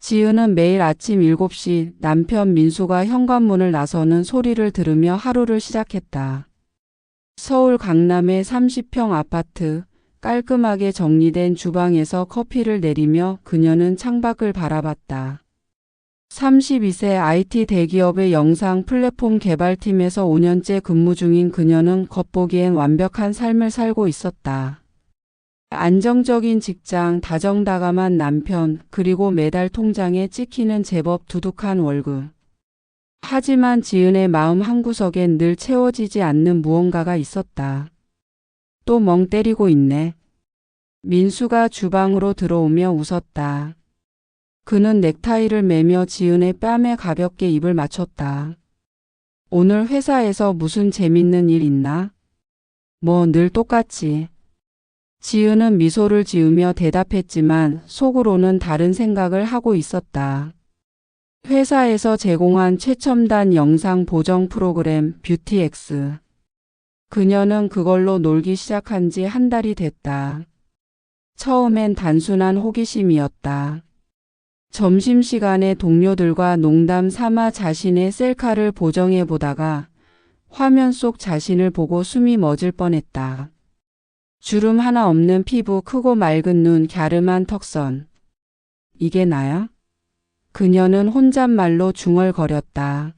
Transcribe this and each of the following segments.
지은은 매일 아침 7시 남편 민수가 현관문을 나서는 소리를 들으며 하루를 시작했다. 서울 강남의 30평 아파트, 깔끔하게 정리된 주방에서 커피를 내리며 그녀는 창밖을 바라봤다. 32세 IT 대기업의 영상 플랫폼 개발팀에서 5년째 근무 중인 그녀는 겉보기엔 완벽한 삶을 살고 있었다. 안정적인 직장, 다정다감한 남편, 그리고 매달 통장에 찍히는 제법 두둑한 월급. 하지만 지은의 마음 한구석엔 늘 채워지지 않는 무언가가 있었다. 또 멍 때리고 있네. 민수가 주방으로 들어오며 웃었다. 그는 넥타이를 매며 지은의 뺨에 가볍게 입을 맞췄다. 오늘 회사에서 무슨 재밌는 일 있나? 뭐 늘 똑같지. 지은은 미소를 지으며 대답했지만 속으로는 다른 생각을 하고 있었다. 회사에서 제공한 최첨단 영상 보정 프로그램 뷰티엑스. 그녀는 그걸로 놀기 시작한 지 한 달이 됐다. 처음엔 단순한 호기심이었다. 점심시간에 동료들과 농담 삼아 자신의 셀카를 보정해 보다가 화면 속 자신을 보고 숨이 멎을 뻔했다. 주름 하나 없는 피부, 크고 맑은 눈, 갸름한 턱선. 이게 나야? 그녀는 혼잣말로 중얼거렸다.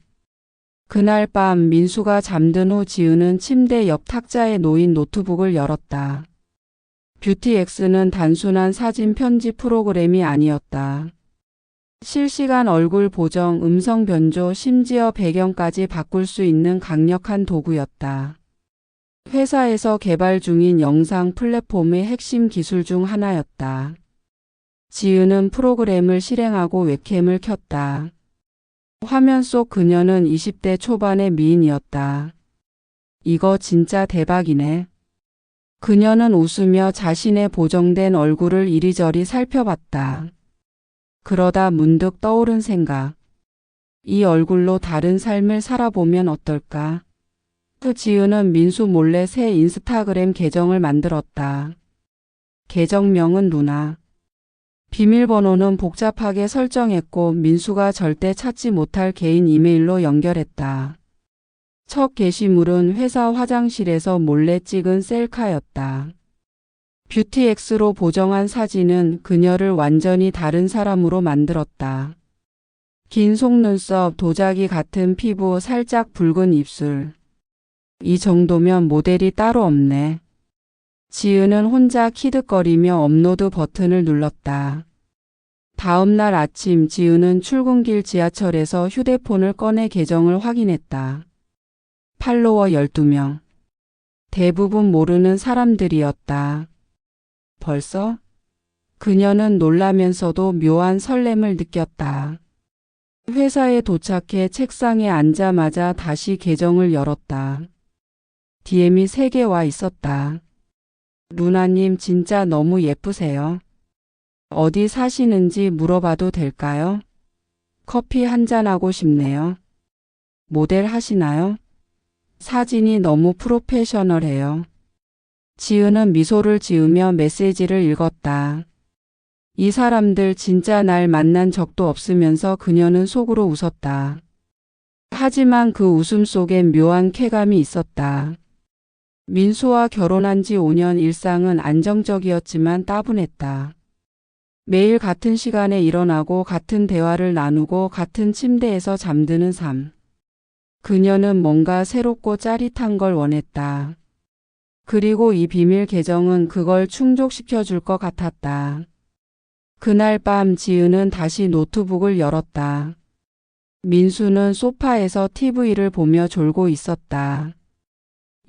그날 밤 민수가 잠든 후 지은은 침대 옆 탁자에 놓인 노트북을 열었다. 뷰티엑스는 단순한 사진 편집 프로그램이 아니었다. 실시간 얼굴 보정, 음성 변조, 심지어 배경까지 바꿀 수 있는 강력한 도구였다. 회사에서 개발 중인 영상 플랫폼의 핵심 기술 중 하나였다. 지은은 프로그램을 실행하고 웹캠을 켰다. 화면 속 그녀는 20대 초반의 미인이었다. 이거 진짜 대박이네. 그녀는 웃으며 자신의 보정된 얼굴을 이리저리 살펴봤다. 그러다 문득 떠오른 생각. 이 얼굴로 다른 삶을 살아보면 어떨까? 지은은 민수 몰래 새 인스타그램 계정을 만들었다. 계정명은 루나. 비밀번호는 복잡하게 설정했고 민수가 절대 찾지 못할 개인 이메일로 연결했다. 첫 게시물은 회사 화장실에서 몰래 찍은 셀카였다. 뷰티엑스로 보정한 사진은 그녀를 완전히 다른 사람으로 만들었다. 긴 속눈썹, 도자기 같은 피부, 살짝 붉은 입술. 이 정도면 모델이 따로 없네. 지은은 혼자 키득거리며 업로드 버튼을 눌렀다. 다음 날 아침 지은은 출근길 지하철에서 휴대폰을 꺼내 계정을 확인했다. 팔로워 12명. 대부분 모르는 사람들이었다. 벌써? 그녀는 놀라면서도 묘한 설렘을 느꼈다. 회사에 도착해 책상에 앉자마자 다시 계정을 열었다. DM이 3개 와 있었다. 루나님 진짜 너무 예쁘세요. 어디 사시는지 물어봐도 될까요? 커피 한잔하고 싶네요. 모델 하시나요? 사진이 너무 프로페셔널해요. 지은은 미소를 지으며 메시지를 읽었다. 이 사람들 진짜 날 만난 적도 없으면서 그녀는 속으로 웃었다. 하지만 그 웃음 속엔 묘한 쾌감이 있었다. 민수와 결혼한 지 5년 일상은 안정적이었지만 따분했다. 매일 같은 시간에 일어나고 같은 대화를 나누고 같은 침대에서 잠드는 삶. 그녀는 뭔가 새롭고 짜릿한 걸 원했다. 그리고 이 비밀 계정은 그걸 충족시켜 줄 것 같았다. 그날 밤 지은은 다시 노트북을 열었다. 민수는 소파에서 TV를 보며 졸고 있었다.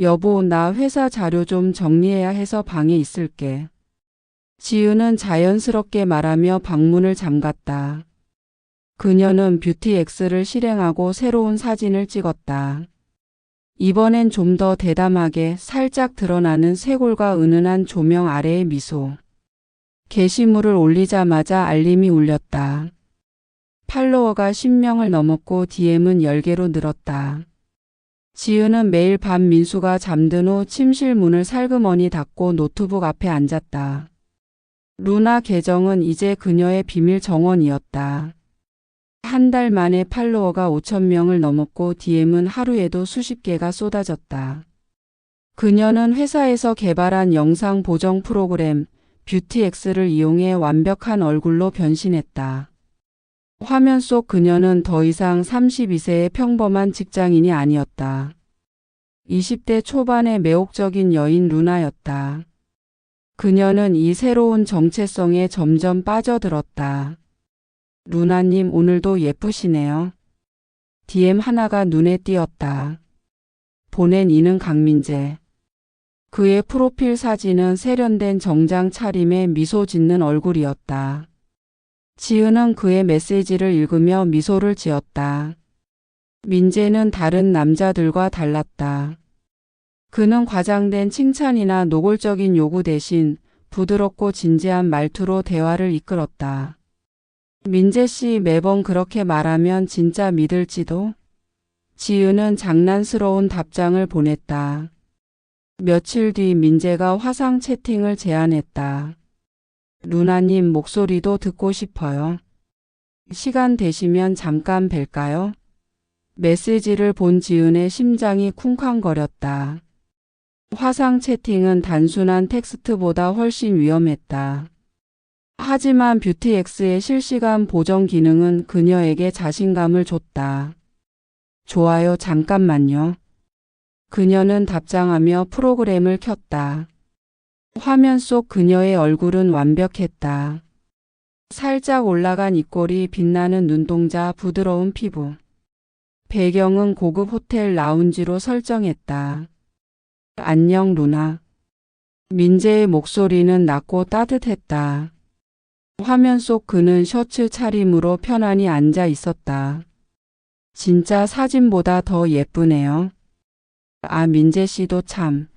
여보, 나 회사 자료 좀 정리해야 해서 방에 있을게. 지은은 자연스럽게 말하며 방문을 잠갔다. 그녀는 뷰티엑스를 실행하고 새로운 사진을 찍었다. 이번엔 좀 더 대담하게 살짝 드러나는 쇄골과 은은한 조명 아래의 미소. 게시물을 올리자마자 알림이 울렸다. 팔로워가 10명을 넘었고 DM은 10개로 늘었다. 지은은 매일 밤 민수가 잠든 후 침실 문을 살그머니 닫고 노트북 앞에 앉았다. 루나 계정은 이제 그녀의 비밀 정원이었다. 한 달 만에 팔로워가 5,000명을 넘었고 DM은 하루에도 수십 개가 쏟아졌다. 그녀는 회사에서 개발한 영상 보정 프로그램 뷰티엑스를 이용해 완벽한 얼굴로 변신했다. 화면 속 그녀는 더 이상 32세의 평범한 직장인이 아니었다. 20대 초반의 매혹적인 여인 루나였다. 그녀는 이 새로운 정체성에 점점 빠져들었다. 루나님 오늘도 예쁘시네요. DM 하나가 눈에 띄었다. 보낸 이는 강민재. 그의 프로필 사진은 세련된 정장 차림에 미소 짓는 얼굴이었다. 지은은 그의 메시지를 읽으며 미소를 지었다. 민재는 다른 남자들과 달랐다. 그는 과장된 칭찬이나 노골적인 요구 대신 부드럽고 진지한 말투로 대화를 이끌었다. 민재 씨 매번 그렇게 말하면 진짜 믿을지도? 지은은 장난스러운 답장을 보냈다. 며칠 뒤 민재가 화상 채팅을 제안했다. 루나님 목소리도 듣고 싶어요. 시간 되시면 잠깐 뵐까요? 메시지를 본 지은의 심장이 쿵쾅거렸다. 화상 채팅은 단순한 텍스트보다 훨씬 위험했다. 하지만 뷰티엑스의 실시간 보정 기능은 그녀에게 자신감을 줬다. 좋아요, 잠깐만요. 그녀는 답장하며 프로그램을 켰다. 화면 속 그녀의 얼굴은 완벽했다. 살짝 올라간 입꼬리, 빛나는 눈동자, 부드러운 피부. 배경은 고급 호텔 라운지로 설정했다. 안녕 루나. 민재의 목소리는 낮고 따뜻했다. 화면 속 그는 셔츠 차림으로 편안히 앉아 있었다. 진짜 사진보다 더 예쁘네요. 아, 민재 씨도 참.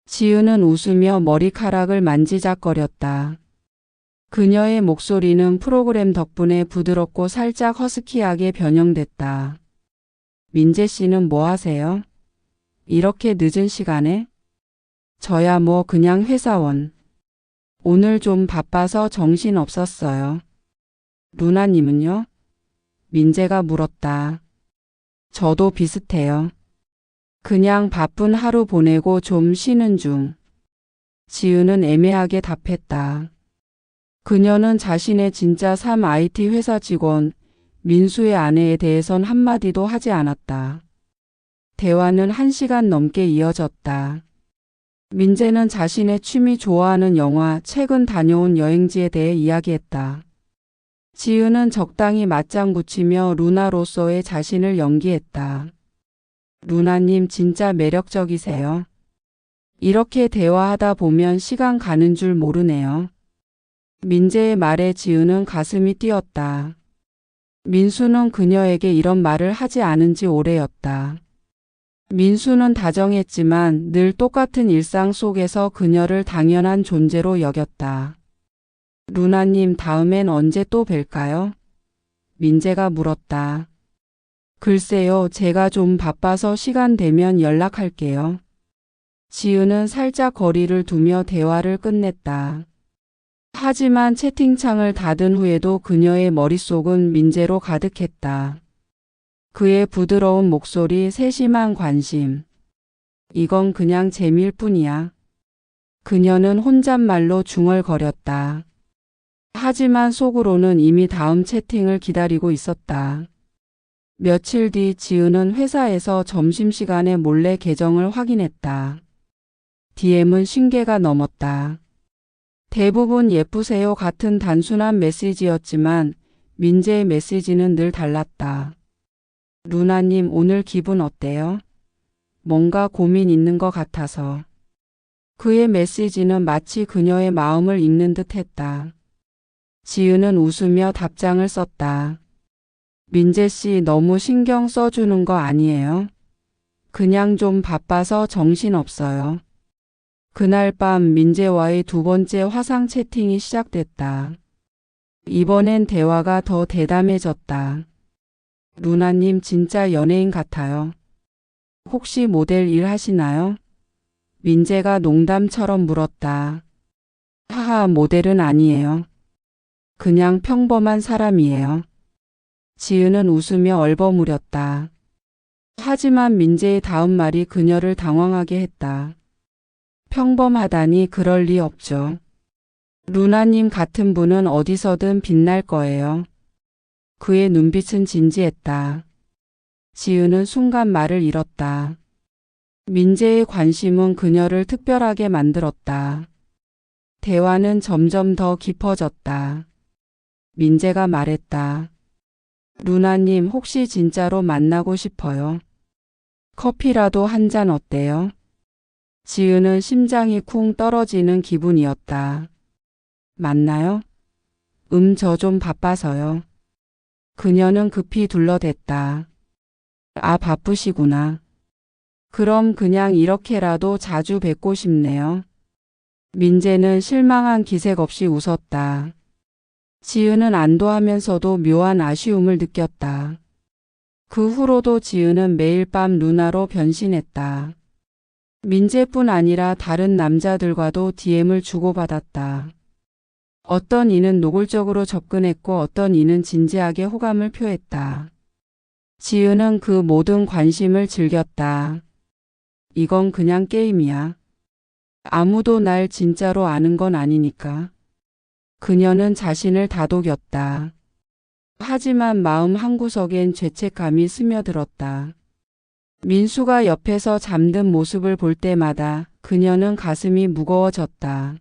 지은은 웃으며 머리카락을 만지작거렸다. 그녀의 목소리는 프로그램 덕분에 부드럽고 살짝 허스키하게 변형됐다. 민재 씨는 뭐 하세요? 이렇게 늦은 시간에? 저야 뭐 그냥 회사원. 오늘 좀 바빠서 정신 없었어요. 루나님은요? 민재가 물었다. 저도 비슷해요. 그냥 바쁜 하루 보내고 좀 쉬는 중. 지은은 애매하게 답했다. 그녀는 자신의 진짜 삶 IT 회사 직원 민수의 아내에 대해선 한마디도 하지 않았다. 대화는 1시간 넘게 이어졌다. 민재는 자신의 취미, 좋아하는 영화, 최근 다녀온 여행지에 대해 이야기했다. 지은은 적당히 맞장 붙이며 루나로서의 자신을 연기했다. 루나님 진짜 매력적이세요. 이렇게 대화하다 보면 시간 가는 줄 모르네요. 민재의 말에 지은은 가슴이 뛰었다. 민수는 그녀에게 이런 말을 하지 않은 지 오래였다. 민수는 다정했지만 늘 똑같은 일상 속에서 그녀를 당연한 존재로 여겼다. 루나님 다음엔 언제 또 뵐까요? 민재가 물었다. 글쎄요, 제가 좀 바빠서 시간 되면 연락할게요. 지은은 살짝 거리를 두며 대화를 끝냈다. 하지만 채팅창을 닫은 후에도 그녀의 머릿속은 민재로 가득했다. 그의 부드러운 목소리, 세심한 관심. 이건 그냥 재미일 뿐이야. 그녀는 혼잣말로 중얼거렸다. 하지만 속으로는 이미 다음 채팅을 기다리고 있었다. 며칠 뒤 지은은 회사에서 점심시간에 몰래 계정을 확인했다. DM은 50개가 넘었다. 대부분 예쁘세요 같은 단순한 메시지였지만 민재의 메시지는 늘 달랐다. 루나님 오늘 기분 어때요? 뭔가 고민 있는 것 같아서. 그의 메시지는 마치 그녀의 마음을 읽는 듯 했다. 지은은 웃으며 답장을 썼다. 민재 씨 너무 신경 써주는 거 아니에요? 그냥 좀 바빠서 정신없어요. 그날 밤 민재와의 두 번째 화상 채팅이 시작됐다. 이번엔 대화가 더 대담해졌다. 루나님 진짜 연예인 같아요. 혹시 모델 일 하시나요? 민재가 농담처럼 물었다. 하하, 모델은 아니에요. 그냥 평범한 사람이에요. 지은은 웃으며 얼버무렸다. 하지만 민재의 다음 말이 그녀를 당황하게 했다. 평범하다니 그럴 리 없죠. 루나님 같은 분은 어디서든 빛날 거예요. 그의 눈빛은 진지했다. 지은은 순간 말을 잃었다. 민재의 관심은 그녀를 특별하게 만들었다. 대화는 점점 더 깊어졌다. 민재가 말했다. 루나님 혹시 진짜로 만나고 싶어요? 커피라도 한 잔 어때요? 지은은 심장이 쿵 떨어지는 기분이었다. 맞나요? 저 좀 바빠서요. 그녀는 급히 둘러댔다. 아, 바쁘시구나. 그럼 그냥 이렇게라도 자주 뵙고 싶네요. 민재는 실망한 기색 없이 웃었다. 지은은 안도하면서도 묘한 아쉬움을 느꼈다. 그 후로도 지은은 매일 밤 루나로 변신했다. 민재뿐 아니라 다른 남자들과도 DM을 주고받았다. 어떤 이는 노골적으로 접근했고 어떤 이는 진지하게 호감을 표했다. 지은은 그 모든 관심을 즐겼다. 이건 그냥 게임이야. 아무도 날 진짜로 아는 건 아니니까. 그녀는 자신을 다독였다. 하지만 마음 한구석엔 죄책감이 스며들었다. 민수가 옆에서 잠든 모습을 볼 때마다 그녀는 가슴이 무거워졌다.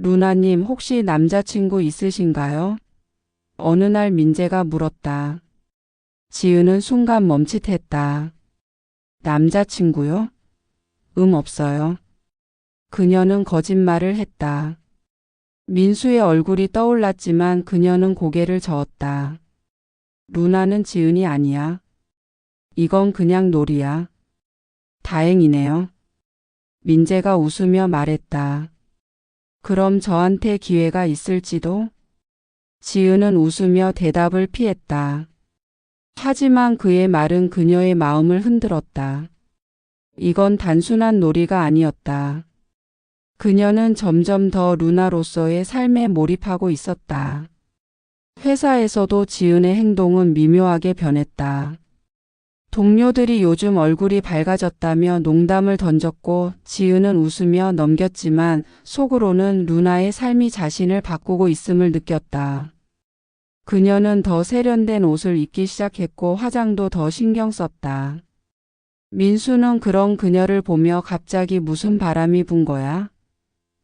루나님 혹시 남자친구 있으신가요? 어느 날 민재가 물었다. 지은은 순간 멈칫했다. 남자친구요? 없어요. 그녀는 거짓말을 했다. 민수의 얼굴이 떠올랐지만 그녀는 고개를 저었다. 루나는 지은이 아니야. 이건 그냥 놀이야. 다행이네요. 민재가 웃으며 말했다. 그럼 저한테 기회가 있을지도? 지은은 웃으며 대답을 피했다. 하지만 그의 말은 그녀의 마음을 흔들었다. 이건 단순한 놀이가 아니었다. 그녀는 점점 더 루나로서의 삶에 몰입하고 있었다. 회사에서도 지은의 행동은 미묘하게 변했다. 동료들이 요즘 얼굴이 밝아졌다며 농담을 던졌고 지은은 웃으며 넘겼지만 속으로는 루나의 삶이 자신을 바꾸고 있음을 느꼈다. 그녀는 더 세련된 옷을 입기 시작했고 화장도 더 신경 썼다. 민수는 그런 그녀를 보며 갑자기 무슨 바람이 분 거야?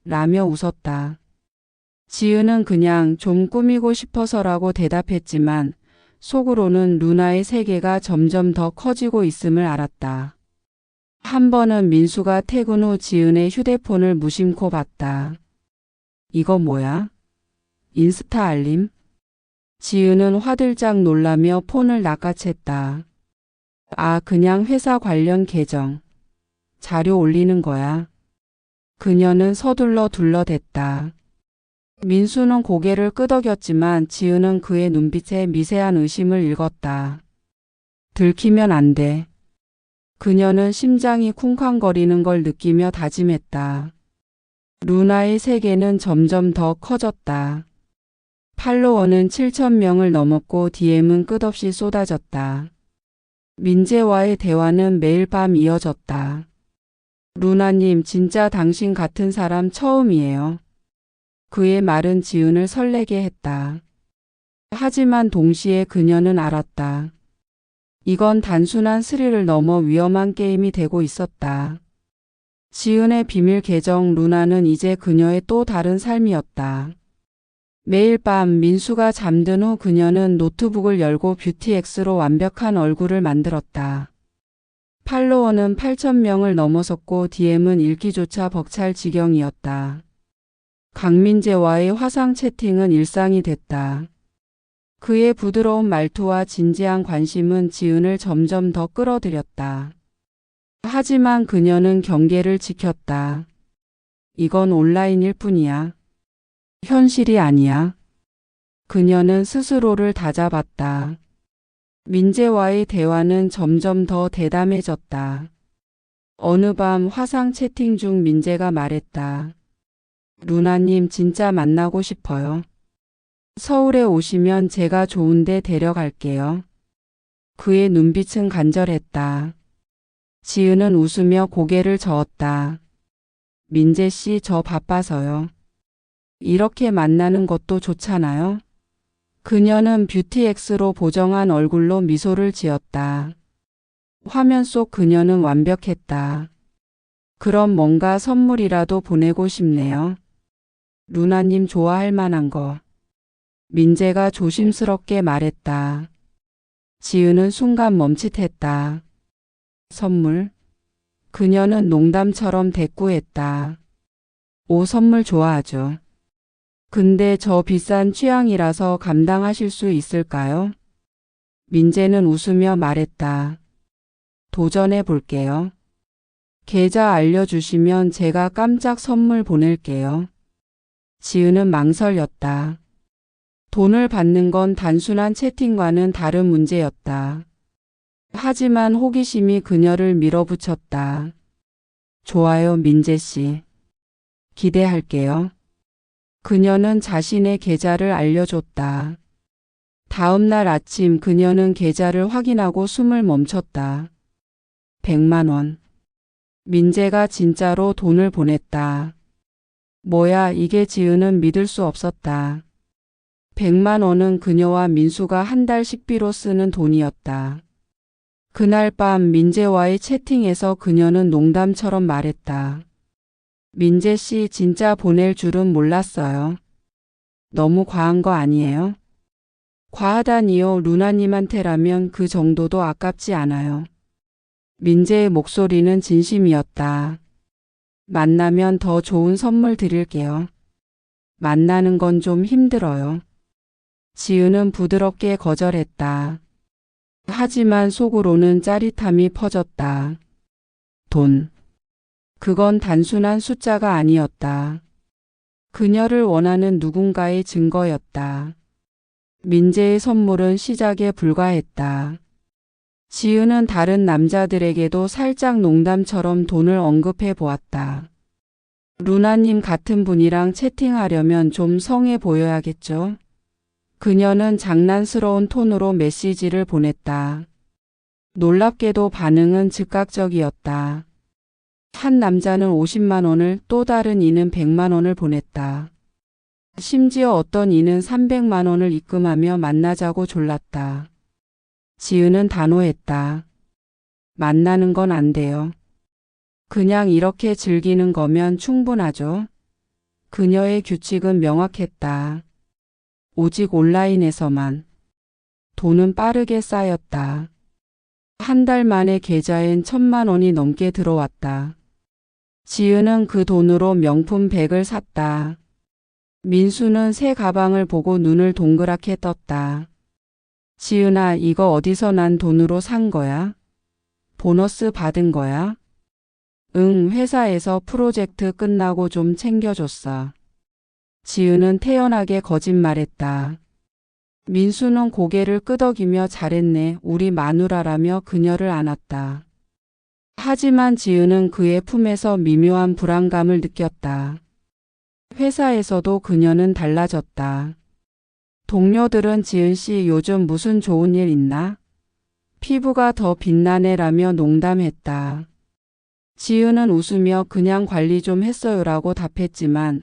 라며 웃었다. 지은은 그냥 좀 꾸미고 싶어서라고 대답했지만 속으로는 루나의 세계가 점점 더 커지고 있음을 알았다. 한 번은 민수가 퇴근 후 지은의 휴대폰을 무심코 봤다. 이거 뭐야? 인스타 알림? 지은은 화들짝 놀라며 폰을 낚아챘다. 아, 그냥 회사 관련 계정. 자료 올리는 거야. 그녀는 서둘러 둘러댔다. 민수는 고개를 끄덕였지만 지은은 그의 눈빛에 미세한 의심을 읽었다. 들키면 안 돼. 그녀는 심장이 쿵쾅거리는 걸 느끼며 다짐했다. 루나의 세계는 점점 더 커졌다. 팔로워는 7,000명을 넘었고 DM은 끝없이 쏟아졌다. 민재와의 대화는 매일 밤 이어졌다. 루나님, 진짜 당신 같은 사람 처음이에요. 그의 말은 지은을 설레게 했다. 하지만 동시에 그녀는 알았다. 이건 단순한 스릴을 넘어 위험한 게임이 되고 있었다. 지은의 비밀 계정 루나는 이제 그녀의 또 다른 삶이었다. 매일 밤 민수가 잠든 후 그녀는 노트북을 열고 뷰티엑스로 완벽한 얼굴을 만들었다. 팔로워는 8,000명을 넘어섰고 DM은 읽기조차 벅찰 지경이었다. 강민재와의 화상 채팅은 일상이 됐다. 그의 부드러운 말투와 진지한 관심은 지은을 점점 더 끌어들였다. 하지만 그녀는 경계를 지켰다. 이건 온라인일 뿐이야. 현실이 아니야. 그녀는 스스로를 다잡았다. 민재와의 대화는 점점 더 대담해졌다. 어느 밤 화상 채팅 중 민재가 말했다. 루나님 진짜 만나고 싶어요. 서울에 오시면 제가 좋은데 데려갈게요. 그의 눈빛은 간절했다. 지은은 웃으며 고개를 저었다. 민재 씨, 저 바빠서요. 이렇게 만나는 것도 좋잖아요. 그녀는 뷰티엑스로 보정한 얼굴로 미소를 지었다. 화면 속 그녀는 완벽했다. 그럼 뭔가 선물이라도 보내고 싶네요. 루나님 좋아할 만한 거. 민재가 조심스럽게 말했다. 지은은 순간 멈칫했다. 선물? 그녀는 농담처럼 대꾸했다. 옷 선물 좋아하죠. 근데 저 비싼 취향이라서 감당하실 수 있을까요? 민재는 웃으며 말했다. 도전해 볼게요. 계좌 알려주시면 제가 깜짝 선물 보낼게요. 지은은 망설였다. 돈을 받는 건 단순한 채팅과는 다른 문제였다. 하지만 호기심이 그녀를 밀어붙였다. 좋아요, 민재 씨. 기대할게요. 그녀는 자신의 계좌를 알려줬다. 다음 날 아침 그녀는 계좌를 확인하고 숨을 멈췄다. 100만 원. 민재가 진짜로 돈을 보냈다. 뭐야, 이게. 지은은 믿을 수 없었다. 100만 원은 그녀와 민수가 한 달 식비로 쓰는 돈이었다. 그날 밤 민재와의 채팅에서 그녀는 농담처럼 말했다. 민재 씨, 진짜 보낼 줄은 몰랐어요. 너무 과한 거 아니에요? 과하다니요. 루나님한테라면 그 정도도 아깝지 않아요. 민재의 목소리는 진심이었다. 만나면 더 좋은 선물 드릴게요. 만나는 건 좀 힘들어요. 지은은 부드럽게 거절했다. 하지만 속으로는 짜릿함이 퍼졌다. 돈. 그건 단순한 숫자가 아니었다. 그녀를 원하는 누군가의 증거였다. 민재의 선물은 시작에 불과했다. 지은은 다른 남자들에게도 살짝 농담처럼 돈을 언급해 보았다. 루나님 같은 분이랑 채팅하려면 좀 성해 보여야겠죠? 그녀는 장난스러운 톤으로 메시지를 보냈다. 놀랍게도 반응은 즉각적이었다. 한 남자는 50만 원을, 또 다른 이는 100만 원을 보냈다. 심지어 어떤 이는 300만 원을 입금하며 만나자고 졸랐다. 지은은 단호했다. 만나는 건 안 돼요. 그냥 이렇게 즐기는 거면 충분하죠. 그녀의 규칙은 명확했다. 오직 온라인에서만. 돈은 빠르게 쌓였다. 한 달 만에 계좌엔 1,000만 원이 넘게 들어왔다. 지은은 그 돈으로 명품 백을 샀다. 민수는 새 가방을 보고 눈을 동그랗게 떴다. 지은아, 이거 어디서 난 돈으로 산 거야? 보너스 받은 거야? 응, 회사에서 프로젝트 끝나고 좀 챙겨줬어. 지은은 태연하게 거짓말했다. 민수는 고개를 끄덕이며 잘했네, 우리 마누라라며 그녀를 안았다. 하지만 지은은 그의 품에서 미묘한 불안감을 느꼈다. 회사에서도 그녀는 달라졌다. 동료들은 지은 씨 요즘 무슨 좋은 일 있나? 피부가 더 빛나네라며 농담했다. 지은은 웃으며 그냥 관리 좀 했어요라고 답했지만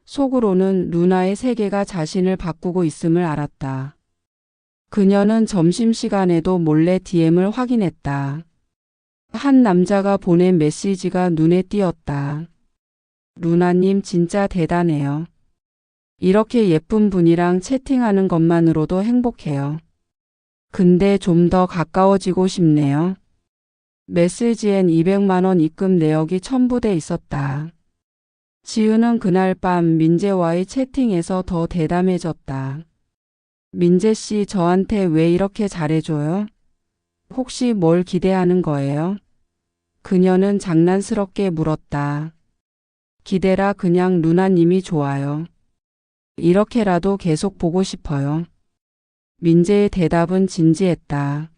속으로는 루나의 세계가 자신을 바꾸고 있음을 알았다. 그녀는 점심시간에도 몰래 DM을 확인했다. 한 남자가 보낸 메시지가 눈에 띄었다. 루나님 진짜 대단해요. 이렇게 예쁜 분이랑 채팅하는 것만으로도 행복해요. 근데 좀 더 가까워지고 싶네요. 메시지엔 200만 원 입금 내역이 첨부돼 있었다. 지은은 그날 밤 민재와의 채팅에서 더 대담해졌다. 민재 씨, 저한테 왜 이렇게 잘해줘요? 혹시 뭘 기대하는 거예요? 그녀는 장난스럽게 물었다. 기대라, 그냥 루나님이 좋아요. 이렇게라도 계속 보고 싶어요. 민재의 대답은 진지했다.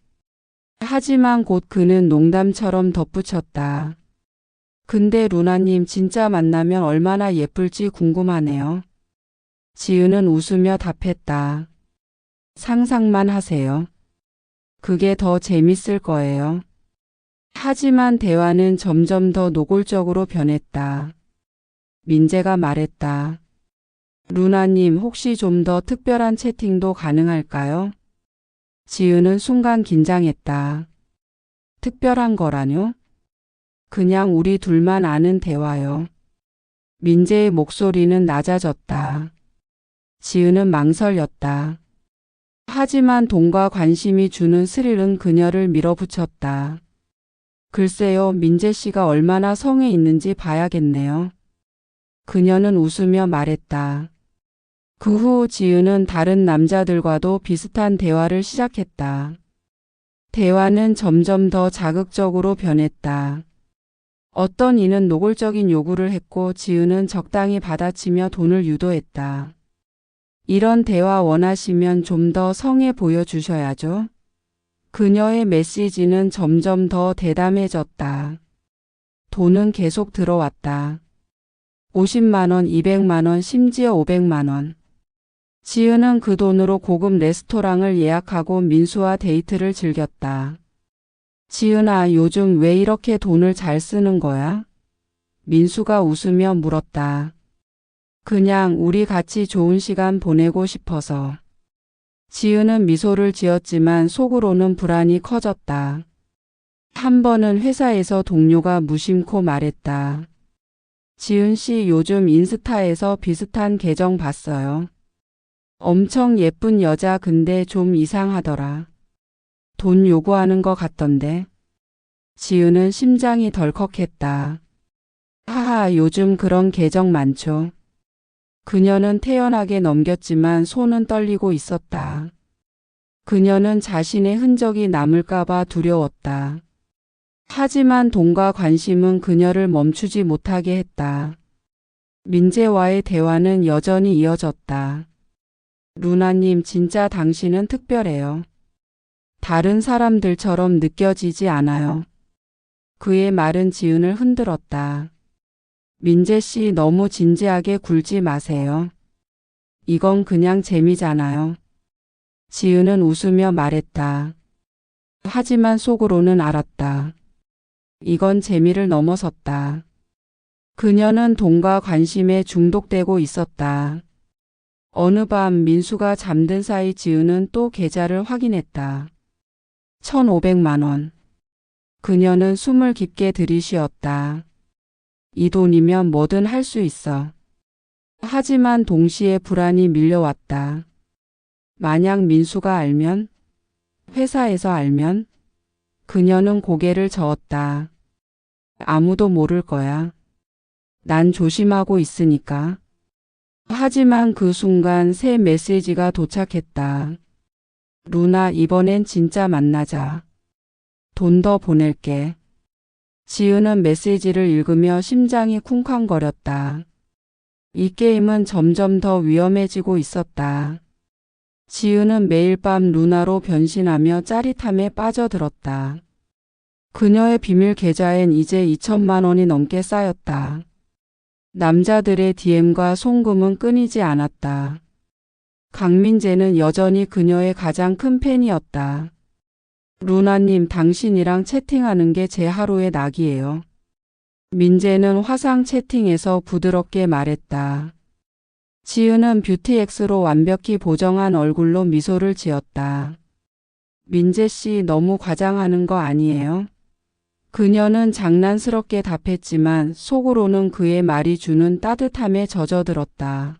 하지만 곧 그는 농담처럼 덧붙였다. 근데 루나님 진짜 만나면 얼마나 예쁠지 궁금하네요. 지은은 웃으며 답했다. 상상만 하세요. 그게 더 재밌을 거예요. 하지만 대화는 점점 더 노골적으로 변했다. 민재가 말했다. 루나님 혹시 좀 더 특별한 채팅도 가능할까요? 지은은 순간 긴장했다. 특별한 거라뇨? 그냥 우리 둘만 아는 대화요. 민재의 목소리는 낮아졌다. 지은은 망설였다. 하지만 돈과 관심이 주는 스릴은 그녀를 밀어붙였다. 글쎄요, 민재 씨가 얼마나 성에 있는지 봐야겠네요. 그녀는 웃으며 말했다. 그 후 지은은 다른 남자들과도 비슷한 대화를 시작했다. 대화는 점점 더 자극적으로 변했다. 어떤 이는 노골적인 요구를 했고 지은은 적당히 받아치며 돈을 유도했다. 이런 대화 원하시면 좀 더 성에 보여주셔야죠. 그녀의 메시지는 점점 더 대담해졌다. 돈은 계속 들어왔다. 50만 원, 200만 원, 심지어 500만 원. 지은은 그 돈으로 고급 레스토랑을 예약하고 민수와 데이트를 즐겼다. 지은아, 요즘 왜 이렇게 돈을 잘 쓰는 거야? 민수가 웃으며 물었다. 그냥 우리 같이 좋은 시간 보내고 싶어서. 지은은 미소를 지었지만 속으로는 불안이 커졌다. 한 번은 회사에서 동료가 무심코 말했다. 지은 씨 요즘 인스타에서 비슷한 계정 봤어요. 엄청 예쁜 여자 근데 좀 이상하더라. 돈 요구하는 것 같던데. 지은은 심장이 덜컥했다. 하하, 요즘 그런 계정 많죠. 그녀는 태연하게 넘겼지만 손은 떨리고 있었다. 그녀는 자신의 흔적이 남을까봐 두려웠다. 하지만 돈과 관심은 그녀를 멈추지 못하게 했다. 민재와의 대화는 여전히 이어졌다. 루나님, 진짜 당신은 특별해요. 다른 사람들처럼 느껴지지 않아요. 그의 말은 지은을 흔들었다. 민재 씨, 너무 진지하게 굴지 마세요. 이건 그냥 재미잖아요. 지은은 웃으며 말했다. 하지만 속으로는 알았다. 이건 재미를 넘어섰다. 그녀는 돈과 관심에 중독되고 있었다. 어느 밤 민수가 잠든 사이 지은은 또 계좌를 확인했다. 1,500만 원. 그녀는 숨을 깊게 들이쉬었다. 이 돈이면 뭐든 할 수 있어. 하지만 동시에 불안이 밀려왔다. 만약 민수가 알면? 회사에서 알면? 그녀는 고개를 저었다. 아무도 모를 거야. 난 조심하고 있으니까. 하지만 그 순간 새 메시지가 도착했다. 루나, 이번엔 진짜 만나자. 돈 더 보낼게. 지은은 메시지를 읽으며 심장이 쿵쾅거렸다. 이 게임은 점점 더 위험해지고 있었다. 지은은 매일 밤 루나로 변신하며 짜릿함에 빠져들었다. 그녀의 비밀 계좌엔 이제 2천만 원이 넘게 쌓였다. 남자들의 DM과 송금은 끊이지 않았다. 강민재는 여전히 그녀의 가장 큰 팬이었다. 루나님, 당신이랑 채팅하는 게 제 하루의 낙이에요. 민재는 화상 채팅에서 부드럽게 말했다. 지은은 뷰티엑스로 완벽히 보정한 얼굴로 미소를 지었다. 민재 씨, 너무 과장하는 거 아니에요? 그녀는 장난스럽게 답했지만 속으로는 그의 말이 주는 따뜻함에 젖어들었다.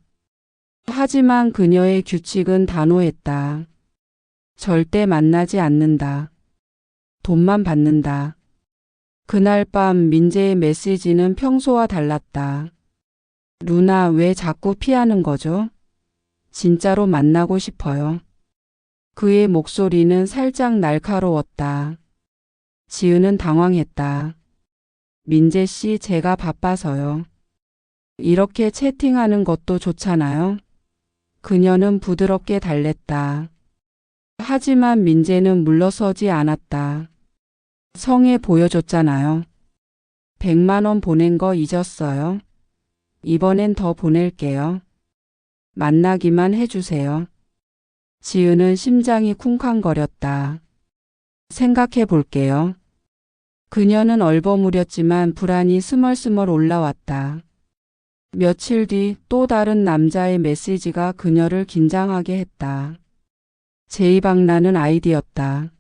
하지만 그녀의 규칙은 단호했다. 절대 만나지 않는다. 돈만 받는다. 그날 밤 민재의 메시지는 평소와 달랐다. 루나, 왜 자꾸 피하는 거죠? 진짜로 만나고 싶어요. 그의 목소리는 살짝 날카로웠다. 지은은 당황했다. 민재 씨, 제가 바빠서요. 이렇게 채팅하는 것도 좋잖아요. 그녀는 부드럽게 달랬다. 하지만 민재는 물러서지 않았다. 성에 보여줬잖아요. 100만 원 보낸 거 잊었어요? 이번엔 더 보낼게요. 만나기만 해주세요. 지은은 심장이 쿵쾅거렸다. 생각해 볼게요. 그녀는 얼버무렸지만 불안이 스멀스멀 올라왔다. 며칠 뒤 또 다른 남자의 메시지가 그녀를 긴장하게 했다. 제이박나는 아이디였다.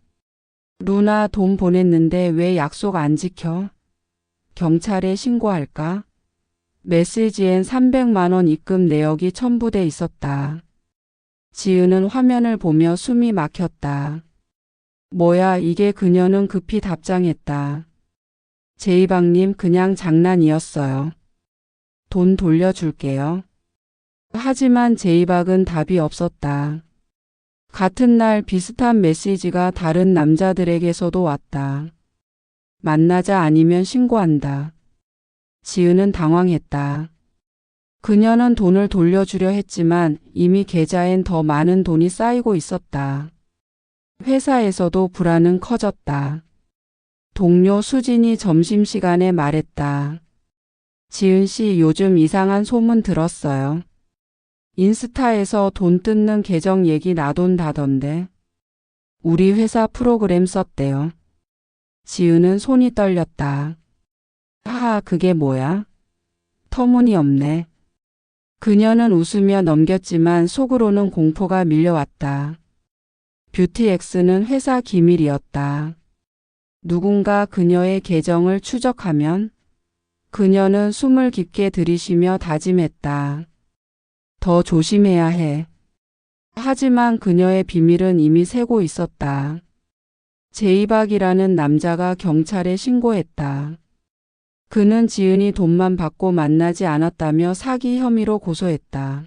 루나 돈 보냈는데 왜 약속 안 지켜? 경찰에 신고할까? 메시지엔 300만 원 입금 내역이 첨부돼 있었다. 지은은 화면을 보며 숨이 막혔다. 뭐야 이게? 그녀는 급히 답장했다. 제이박님 그냥 장난이었어요. 돈 돌려줄게요. 하지만 제이박은 답이 없었다. 같은 날 비슷한 메시지가 다른 남자들에게서도 왔다. 만나자 아니면 신고한다. 지은은 당황했다. 그녀는 돈을 돌려주려 했지만 이미 계좌엔 더 많은 돈이 쌓이고 있었다. 회사에서도 불안은 커졌다. 동료 수진이 점심시간에 말했다. 지은 씨 요즘 이상한 소문 들었어요. 인스타에서 돈 뜯는 계정 얘기 나돈다던데. 우리 회사 프로그램 썼대요. 지은은 손이 떨렸다. 하하 그게 뭐야? 터무니없네. 그녀는 웃으며 넘겼지만 속으로는 공포가 밀려왔다. 뷰티엑스는 회사 기밀이었다. 누군가 그녀의 계정을 추적하면 그녀는 숨을 깊게 들이쉬며 다짐했다. 더 조심해야 해. 하지만 그녀의 비밀은 이미 새고 있었다. 제이박이라는 남자가 경찰에 신고했다. 그는 지은이 돈만 받고 만나지 않았다며 사기 혐의로 고소했다.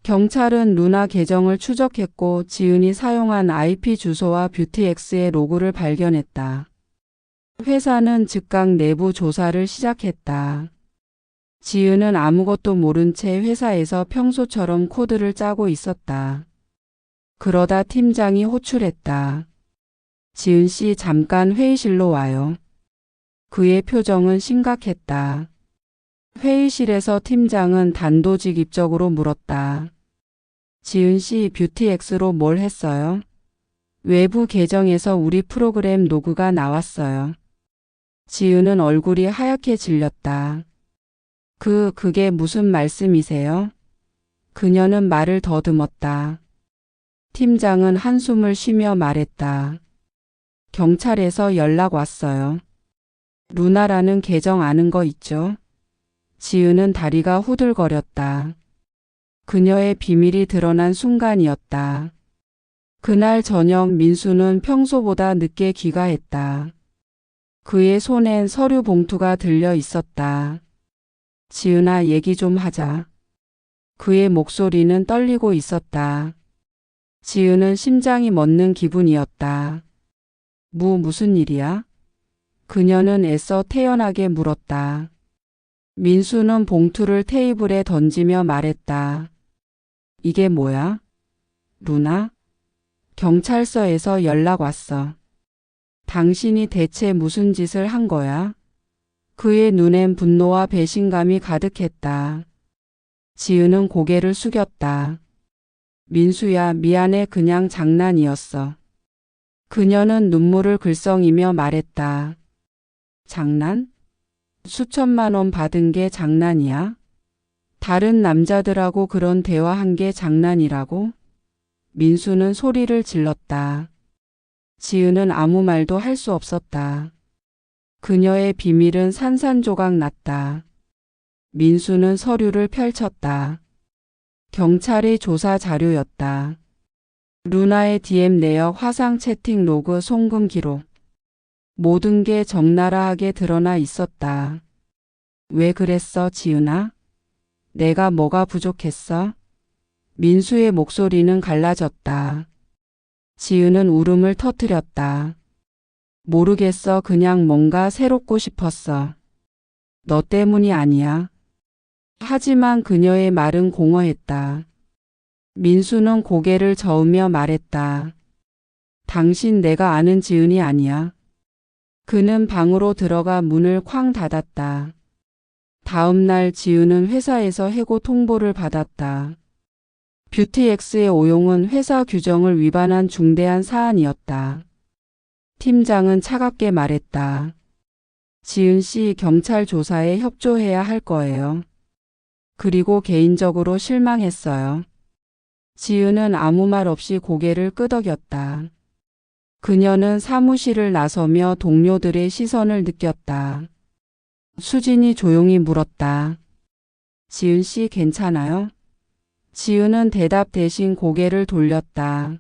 경찰은 루나 계정을 추적했고 지은이 사용한 IP 주소와 뷰티엑스의 로고를 발견했다. 회사는 즉각 내부 조사를 시작했다. 지은은 아무것도 모른 채 회사에서 평소처럼 코드를 짜고 있었다. 그러다 팀장이 호출했다. 지은 씨 잠깐 회의실로 와요. 그의 표정은 심각했다. 회의실에서 팀장은 단도직입적으로 물었다. 지은 씨 뷰티엑스로 뭘 했어요? 외부 계정에서 우리 프로그램 로그가 나왔어요. 지은은 얼굴이 하얗게 질렸다. 그게 무슨 말씀이세요? 그녀는 말을 더듬었다. 팀장은 한숨을 쉬며 말했다. 경찰에서 연락 왔어요. 루나라는 계정 아는 거 있죠? 지은은 다리가 후들거렸다. 그녀의 비밀이 드러난 순간이었다. 그날 저녁 민수는 평소보다 늦게 귀가했다. 그의 손엔 서류 봉투가 들려 있었다. 지은아 얘기 좀 하자. 그의 목소리는 떨리고 있었다. 지은은 심장이 멎는 기분이었다. 무슨 일이야? 그녀는 애써 태연하게 물었다. 민수는 봉투를 테이블에 던지며 말했다. 이게 뭐야? 루나? 경찰서에서 연락 왔어. 당신이 대체 무슨 짓을 한 거야? 그의 눈엔 분노와 배신감이 가득했다. 지은은 고개를 숙였다. 민수야 미안해 그냥 장난이었어. 그녀는 눈물을 글썽이며 말했다. 장난? 수천만 원 받은 게 장난이야? 다른 남자들하고 그런 대화한 게 장난이라고? 민수는 소리를 질렀다. 지은은 아무 말도 할 수 없었다. 그녀의 비밀은 산산조각 났다. 민수는 서류를 펼쳤다. 경찰의 조사 자료였다. 루나의 DM 내역, 화상 채팅 로그, 송금 기록. 모든 게 적나라하게 드러나 있었다. 왜 그랬어, 지은아? 내가 뭐가 부족했어? 민수의 목소리는 갈라졌다. 지은은 울음을 터뜨렸다. 모르겠어. 그냥 뭔가 새롭고 싶었어. 너 때문이 아니야. 하지만 그녀의 말은 공허했다. 민수는 고개를 저으며 말했다. 당신 내가 아는 지은이 아니야. 그는 방으로 들어가 문을 쾅 닫았다. 다음 날 지은은 회사에서 해고 통보를 받았다. 뷰티엑스의 오용은 회사 규정을 위반한 중대한 사안이었다. 팀장은 차갑게 말했다. 지은 씨 경찰 조사에 협조해야 할 거예요. 그리고 개인적으로 실망했어요. 지은은 아무 말 없이 고개를 끄덕였다. 그녀는 사무실을 나서며 동료들의 시선을 느꼈다. 수진이 조용히 물었다. 지은 씨 괜찮아요? 지은은 대답 대신 고개를 돌렸다.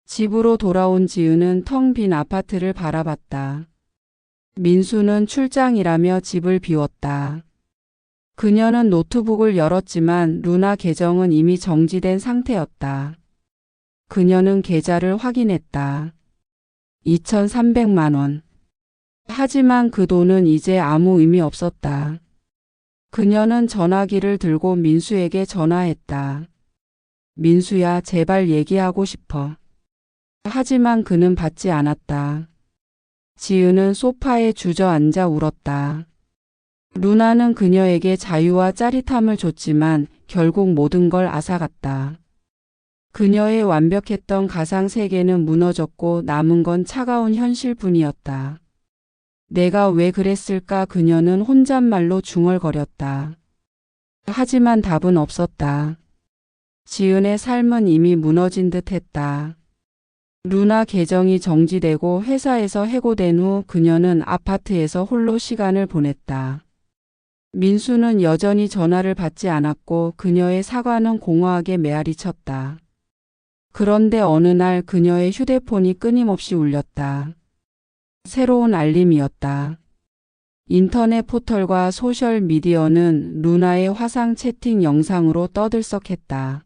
집으로 돌아온 지은은 텅 빈 아파트를 바라봤다. 민수는 출장이라며 집을 비웠다. 그녀는 노트북을 열었지만 루나 계정은 이미 정지된 상태였다. 그녀는 계좌를 확인했다. 2,300만 원. 하지만 그 돈은 이제 아무 의미 없었다. 그녀는 전화기를 들고 민수에게 전화했다. 민수야, 제발 얘기하고 싶어. 하지만 그는 받지 않았다. 지은은 소파에 주저앉아 울었다. 루나는 그녀에게 자유와 짜릿함을 줬지만 결국 모든 걸 앗아갔다. 그녀의 완벽했던 가상 세계는 무너졌고 남은 건 차가운 현실뿐이었다. 내가 왜 그랬을까? 그녀는 혼잣말로 중얼거렸다. 하지만 답은 없었다. 지은의 삶은 이미 무너진 듯 했다. 루나 계정이 정지되고 회사에서 해고된 후 그녀는 아파트에서 홀로 시간을 보냈다. 민수는 여전히 전화를 받지 않았고 그녀의 사과는 공허하게 메아리쳤다. 그런데 어느 날 그녀의 휴대폰이 끊임없이 울렸다. 새로운 알림이었다. 인터넷 포털과 소셜 미디어는 루나의 화상 채팅 영상으로 떠들썩했다.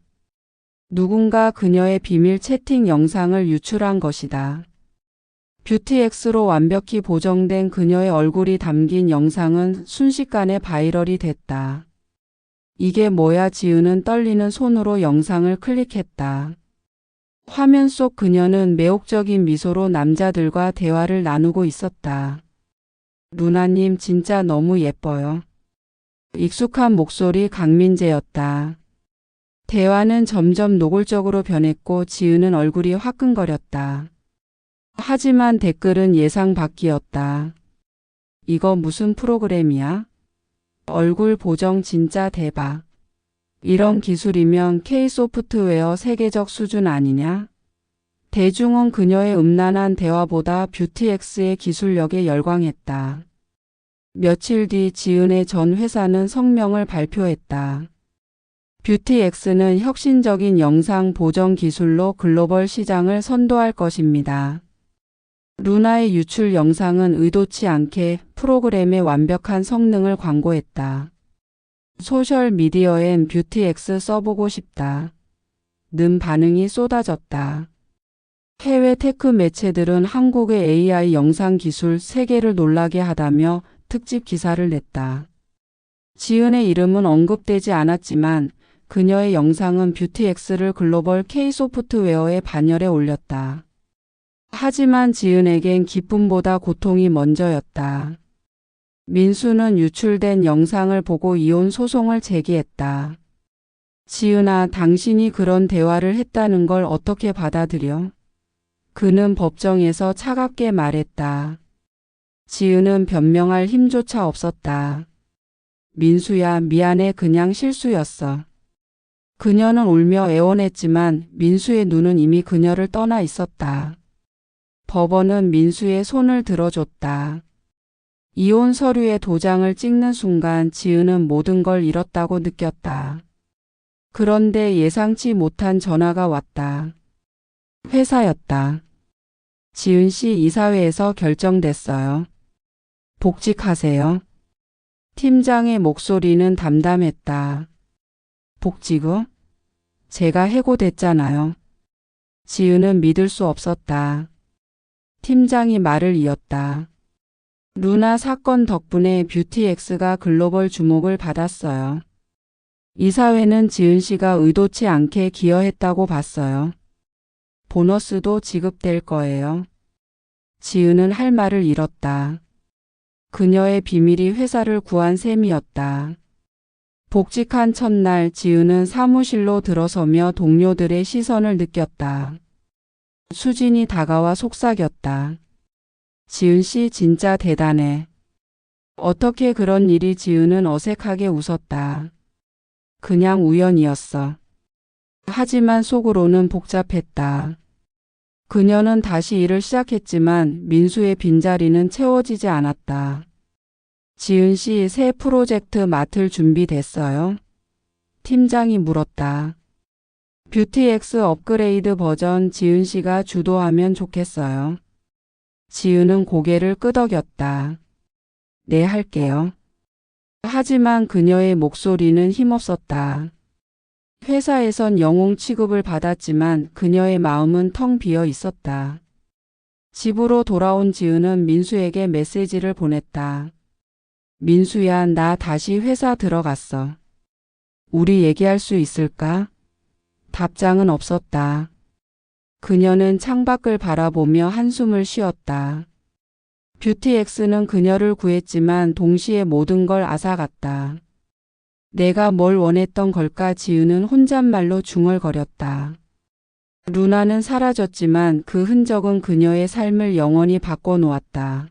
누군가 그녀의 비밀 채팅 영상을 유출한 것이다. 뷰티엑스로 완벽히 보정된 그녀의 얼굴이 담긴 영상은 순식간에 바이럴이 됐다. 이게 뭐야? 지은은 떨리는 손으로 영상을 클릭했다. 화면 속 그녀는 매혹적인 미소로 남자들과 대화를 나누고 있었다. 루나님 진짜 너무 예뻐요. 익숙한 목소리 강민재였다. 대화는 점점 노골적으로 변했고 지은은 얼굴이 화끈거렸다. 하지만 댓글은 예상 밖이었다. 이거 무슨 프로그램이야? 얼굴 보정 진짜 대박. 이런 기술이면 K소프트웨어 세계적 수준 아니냐? 대중은 그녀의 음란한 대화보다 뷰티엑스의 기술력에 열광했다. 며칠 뒤 지은의 전 회사는 성명을 발표했다. 뷰티엑스는 혁신적인 영상 보정 기술로 글로벌 시장을 선도할 것입니다. 루나의 유출 영상은 의도치 않게 프로그램의 완벽한 성능을 광고했다. 소셜미디어엔 뷰티엑스 써보고 싶다. 는 반응이 쏟아졌다. 해외 테크 매체들은 한국의 AI 영상 기술 세계를 놀라게 하다며 특집 기사를 냈다. 지은의 이름은 언급되지 않았지만 그녀의 영상은 뷰티엑스를 글로벌 K소프트웨어의 반열에 올렸다. 하지만 지은에겐 기쁨보다 고통이 먼저였다. 민수는 유출된 영상을 보고 이혼 소송을 제기했다. 지은아, 당신이 그런 대화를 했다는 걸 어떻게 받아들여? 그는 법정에서 차갑게 말했다. 지은은 변명할 힘조차 없었다. 민수야, 미안해. 그냥 실수였어. 그녀는 울며 애원했지만 민수의 눈은 이미 그녀를 떠나 있었다. 법원은 민수의 손을 들어줬다. 이혼 서류에 도장을 찍는 순간 지은은 모든 걸 잃었다고 느꼈다. 그런데 예상치 못한 전화가 왔다. 회사였다. 지은 씨, 이사회에서 결정됐어요. 복직하세요. 팀장의 목소리는 담담했다. 복직요? 제가 해고됐잖아요. 지은은 믿을 수 없었다. 팀장이 말을 이었다. 루나 사건 덕분에 뷰티엑스가 글로벌 주목을 받았어요. 이사회는 지은 씨가 의도치 않게 기여했다고 봤어요. 보너스도 지급될 거예요. 지은은 할 말을 잃었다. 그녀의 비밀이 회사를 구한 셈이었다. 복직한 첫날 지은은 사무실로 들어서며 동료들의 시선을 느꼈다. 수진이 다가와 속삭였다. 지은 씨 진짜 대단해. 어떻게 그런 일이. 지은은 어색하게 웃었다. 그냥 우연이었어. 하지만 속으로는 복잡했다. 그녀는 다시 일을 시작했지만 민수의 빈자리는 채워지지 않았다. 지은 씨 새 프로젝트 맡을 준비 됐어요? 팀장이 물었다. 뷰티엑스 업그레이드 버전 지은 씨가 주도하면 좋겠어요. 지은은 고개를 끄덕였다. 네, 할게요. 하지만 그녀의 목소리는 힘없었다. 회사에선 영웅 취급을 받았지만 그녀의 마음은 텅 비어 있었다. 집으로 돌아온 지은은 민수에게 메시지를 보냈다. 민수야, 나 다시 회사 들어갔어. 우리 얘기할 수 있을까? 답장은 없었다. 그녀는 창밖을 바라보며 한숨을 쉬었다. 뷰티엑스는 그녀를 구했지만 동시에 모든 걸 앗아갔다. 내가 뭘 원했던 걸까? 지은은 혼잣말로 중얼거렸다. 루나는 사라졌지만 그 흔적은 그녀의 삶을 영원히 바꿔놓았다.